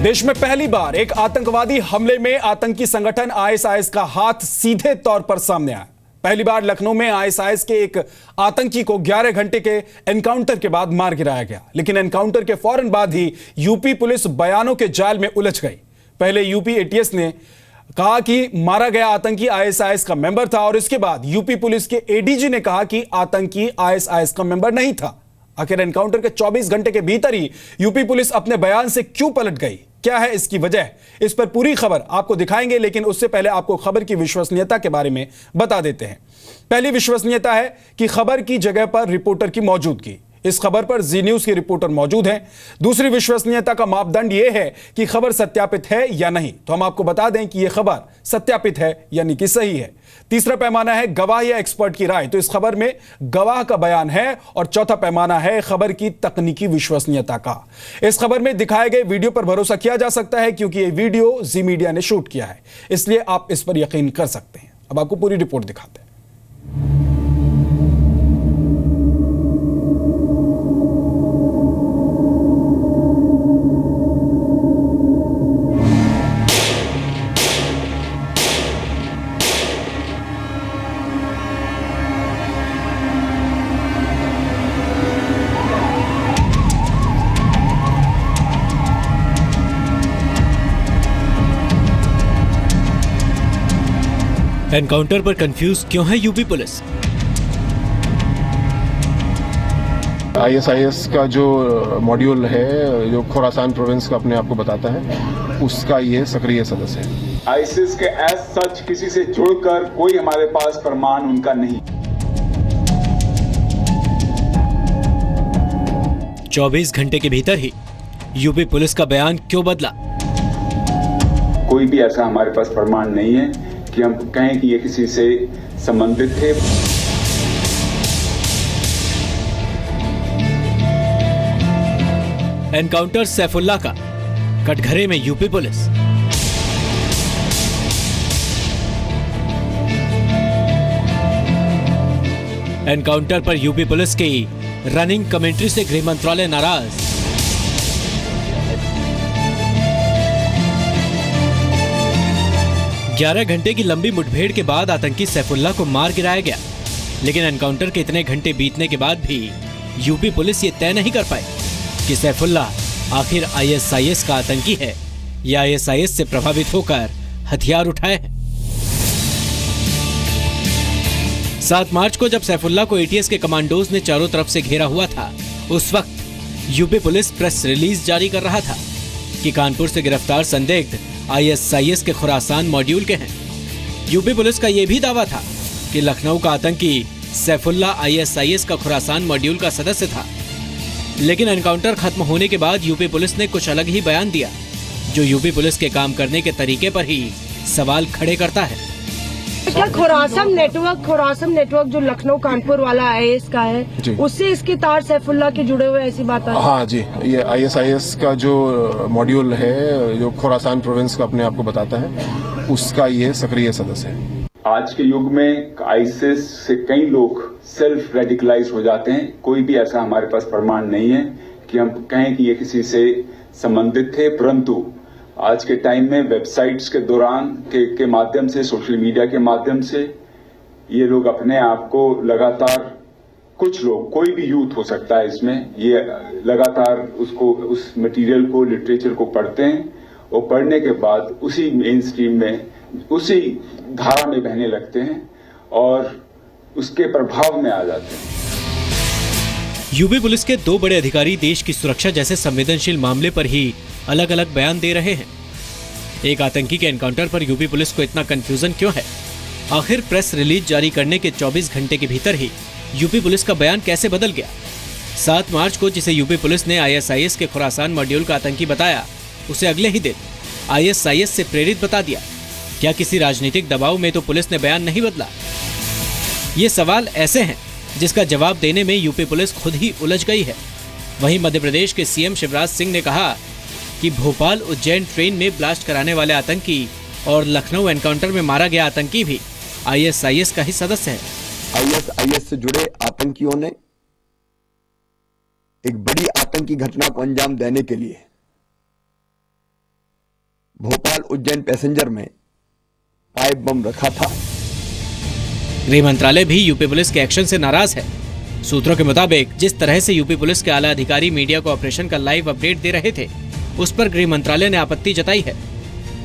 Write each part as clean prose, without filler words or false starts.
देश में पहली बार एक आतंकवादी हमले में आतंकी संगठन आईएसआईएस का हाथ सीधे तौर पर सामने आया। पहली बार लखनऊ में आईएसआईएस के एक आतंकी को 11 घंटे के एनकाउंटर के बाद मार गिराया गया, लेकिन एनकाउंटर के फौरन बाद ही यूपी पुलिस बयानों के जाल में उलझ गई। पहले यूपी एटीएस ने कहा कि मारा गया आतंकी आईएसआईएस का मेंबर था और इसके बाद यूपी पुलिस के एडीजी ने कहा कि आतंकी आईएसआईएस का मेंबर नहीं था। आखिर एनकाउंटर के 24 घंटे के भीतर ही यूपी पुलिस अपने बयान से क्यों पलट गई, क्या है इसकी वजह, इस पर पूरी खबर आपको दिखाएंगे, लेकिन उससे पहले आपको खबर की विश्वसनीयता के बारे में बता देते हैं। पहली विश्वसनीयता है कि खबर की जगह पर रिपोर्टर की मौजूदगी। इस खबर पर जी न्यूज के रिपोर्टर मौजूद हैं। दूसरी विश्वसनीयता का मापदंड यह है कि खबर सत्यापित है या नहीं, तो हम आपको बता दें कि यह खबर सत्यापित है यानी कि सही है। तीसरा पैमाना है गवाह या एक्सपर्ट की राय, तो इस खबर में गवाह का बयान है। और चौथा पैमाना है खबर की तकनीकी विश्वसनीयता का। इस खबर में दिखाए गए वीडियो पर भरोसा किया जा सकता है क्योंकि यह वीडियो जी मीडिया ने शूट किया है, इसलिए आप इस पर यकीन कर सकते हैं। अब आपको पूरी रिपोर्ट दिखाते हैं। एनकाउंटर पर कंफ्यूज क्यों है यूपी पुलिस? आईएसआईएस का जो मॉड्यूल है, जो खोरासान प्रोविंस का अपने आप को बताता है, उसका ये सक्रिय सदस्य है। आईएसआईएस के एज सच किसी से जुड़कर कोई हमारे पास प्रमाण उनका नहीं। 24 घंटे के भीतर ही यूपी पुलिस का बयान क्यों बदला? कोई भी ऐसा हमारे पास प्रमाण नहीं है कि हम कहें कि ये किसी से संबंधित थे। एनकाउंटर सैफुल्लाह का, कटघरे में यूपी पुलिस। एनकाउंटर पर यूपी पुलिस की रनिंग कमेंट्री से गृह मंत्रालय नाराज। ग्यारह घंटे की लंबी मुठभेड़ के बाद आतंकी सैफुल्लाह को मार गिराया गया, लेकिन एनकाउंटर के इतने घंटे बीतने के बाद भी यूपी पुलिस ये तय नहीं कर पाई कि सैफुल्लाह आखिर आईएसआईएस का आतंकी है या आईएसआईएस से प्रभावित होकर हथियार उठाए हैं। 7 मार्च को जब सैफुल्लाह को एटीएस के कमांडोज ने चारों तरफ से घेरा हुआ था, उस वक्त यूपी पुलिस प्रेस रिलीज जारी कर रहा था कि कानपुर से गिरफ्तार संदिग्ध आईएसआईएस के खुरासान मॉड्यूल के हैं। यूपी पुलिस का यह भी दावा था कि लखनऊ का आतंकी सैफुल्लाह आईएसआईएस का खुरासान मॉड्यूल का सदस्य था, लेकिन एनकाउंटर खत्म होने के बाद यूपी पुलिस ने कुछ अलग ही बयान दिया, जो यूपी पुलिस के काम करने के तरीके पर ही सवाल खड़े करता है। क्या खुरासान नेटवर्क जो लखनऊ कानपुर वाला आईएस का है, उससे इसके तार सैफुल्लाह के जुड़े हुए, ऐसी बात है? हाँ जी, ये आईएसआईएस का जो मॉड्यूल है, जो खोरासान प्रोविंस का अपने आप को बताता है, उसका ये सक्रिय सदस्य है। आज के युग में आईएसआईएस से कई लोग सेल्फ रेडिकलाइज हो जाते हैं। कोई भी ऐसा हमारे पास प्रमाण नहीं है कि हम कहें कि ये किसी से संबंधित थे, परंतु आज के टाइम में वेबसाइट्स के दौरान के माध्यम से, सोशल मीडिया के माध्यम से ये लोग अपने आप को लगातार, कुछ लोग, कोई भी यूथ हो सकता है इसमें, ये लगातार उस मटेरियल को, लिटरेचर को पढ़ते हैं और पढ़ने के बाद उसी मेन स्ट्रीम में, उसी धारा में बहने लगते हैं और उसके प्रभाव में आ जाते हैं। यूपी पुलिस के 2 बड़े अधिकारी देश की सुरक्षा जैसे संवेदनशील मामले पर ही अलग अलग बयान दे रहे हैं। एक आतंकी के एनकाउंटर पर यूपी पुलिस को इतना कंफ्यूजन क्यों है? आखिर प्रेस रिलीज जारी करने के 24 घंटे के भीतर ही यूपी पुलिस का बयान कैसे बदल गया? 7 मार्च को जिसे यूपी पुलिस ने आईएसआईएस के खुरासान मॉड्यूल का आतंकी बताया, उसे अगले ही दिन आईएसआईएस से प्रेरित बता दिया। क्या किसी राजनीतिक दबाव में तो पुलिस ने बयान नहीं बदला? ये सवाल ऐसे हैं जिसका जवाब देने में यूपी पुलिस खुद ही उलझ गई है। वहीं मध्य प्रदेश के सीएम शिवराज सिंह ने कहा कि भोपाल उज्जैन ट्रेन में ब्लास्ट कराने वाले आतंकी और लखनऊ एनकाउंटर में मारा गया आतंकी भी आईएसआईएस का ही सदस्य है। आईएसआईएस से जुड़े आतंकियों ने एक बड़ी आतंकी घटना को अंजाम देने के लिए उज्जैन पैसेंजर में पाइप बम रखा था। गृह मंत्रालय भी यूपी पुलिस के एक्शन से नाराज है। सूत्रों के मुताबिक जिस तरह से यूपी पुलिस के आला अधिकारी मीडिया को ऑपरेशन का लाइव अपडेट दे रहे थे, उस पर गृह मंत्रालय ने आपत्ति जताई है।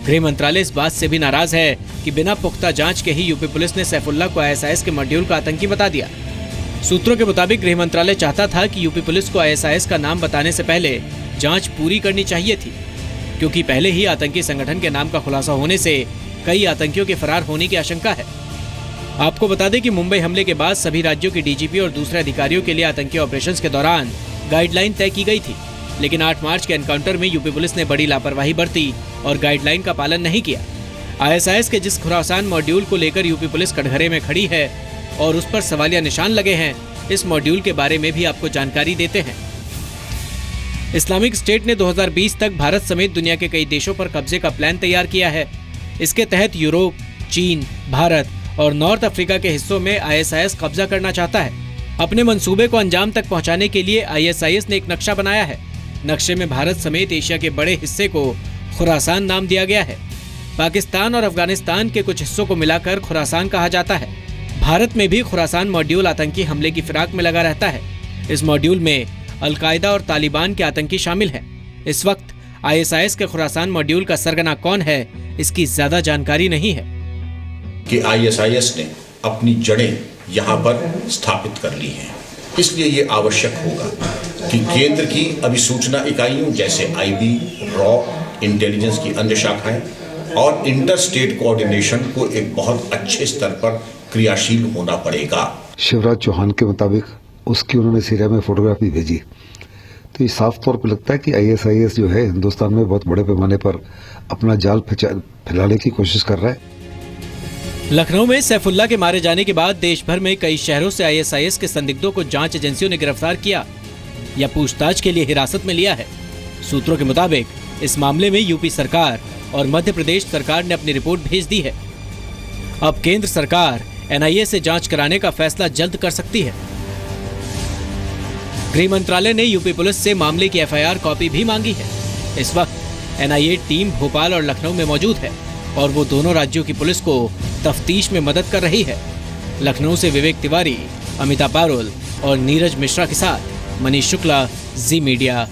गृह मंत्रालय इस बात से भी नाराज है कि बिना पुख्ता जांच के ही यूपी पुलिस ने सैफुल्लाह को आईएसआईएस के मॉड्यूल का आतंकी बता दिया। सूत्रों के मुताबिक गृह मंत्रालय चाहता था कि यूपी पुलिस को आईएसआईएस का नाम बताने से पहले जांच पूरी करनी चाहिए थी, क्योंकि पहले ही आतंकी संगठन के नाम का खुलासा होने से कई आतंकियों के फरार होने की आशंका है। आपको बता दें कि मुंबई हमले के बाद सभी राज्यों के डीजीपी और दूसरे अधिकारियों के लिए आतंकी ऑपरेशंस के दौरान गाइडलाइन तय की गई थी, लेकिन 8 मार्च के एनकाउंटर में यूपी पुलिस ने बड़ी लापरवाही बरती और गाइडलाइन का पालन नहीं किया। आईएसआईएस के जिस खुरासान मॉड्यूल को लेकर यूपी पुलिस कटघरे में खड़ी है और उस पर सवालिया निशान लगे हैं, इस मॉड्यूल के बारे में भी आपको जानकारी देते हैं। इस्लामिक स्टेट ने 2020 तक भारत समेत दुनिया के कई देशों पर कब्जे का प्लान तैयार किया है। इसके तहत यूरोप, चीन, भारत और नॉर्थ अफ्रीका के हिस्सों में आईएसआईएस कब्जा करना चाहता है। अपने मंसूबे को अंजाम तक पहुंचाने के लिए आईएसआईएस ने एक नक्शा बनाया है। नक्शे में भारत समेत एशिया के बड़े हिस्से को खुरासान नाम दिया गया है। पाकिस्तान और अफगानिस्तान के कुछ हिस्सों को मिलाकर खुरासान कहा जाता है। भारत में भी खुरासान मॉड्यूल आतंकी हमले की फिराक में लगा रहता है। इस मॉड्यूल में अलकायदा और तालिबान के आतंकी शामिल हैं। इस वक्त आईएसआईएस के खुरासान मॉड्यूल का सरगना कौन है, इसकी ज्यादा जानकारी नहीं है। कि आईएसआईएस ने अपनी जड़ें यहां पर स्थापित कर ली हैं, इसलिए ये आवश्यक होगा कि केंद्र की अभिसूचना इकाइयों जैसे आईबी, रॉ, इंटेलिजेंस की अन्य शाखाएं और इंटर स्टेट कोऑर्डिनेशन को एक बहुत अच्छे स्तर पर क्रियाशील होना पड़ेगा। शिवराज चौहान के मुताबिक उसकी उन्होंने सीरिया में फोटोग्राफी भेजी, तो ये साफ तौर पर लगता है कि आईएसआईएस जो है हिंदुस्तान में बहुत बड़े पैमाने पर अपना जाल फैलाने की कोशिश कर रहा है। लखनऊ में सैफुल्लाह के मारे जाने के बाद देश भर में कई शहरों से आईएसआईएस के संदिग्धों को जांच एजेंसियों ने गिरफ्तार किया या पूछताछ के लिए हिरासत में लिया है। सूत्रों के मुताबिक इस मामले में यूपी सरकार और मध्य प्रदेश सरकार ने अपनी रिपोर्ट भेज दी है। अब केंद्र सरकार एनआईए से जांच कराने का फैसला जल्द कर सकती है। गृह मंत्रालय ने यूपी पुलिस से मामले की एफआईआर कॉपी भी मांगी है। इस वक्त एनआईए टीम भोपाल और लखनऊ में मौजूद है और वो दोनों राज्यों की पुलिस को तफ्तीश में मदद कर रही है। लखनऊ से विवेक तिवारी, अमिता पारुल और नीरज मिश्रा के साथ मनीष शुक्ला, जी मीडिया,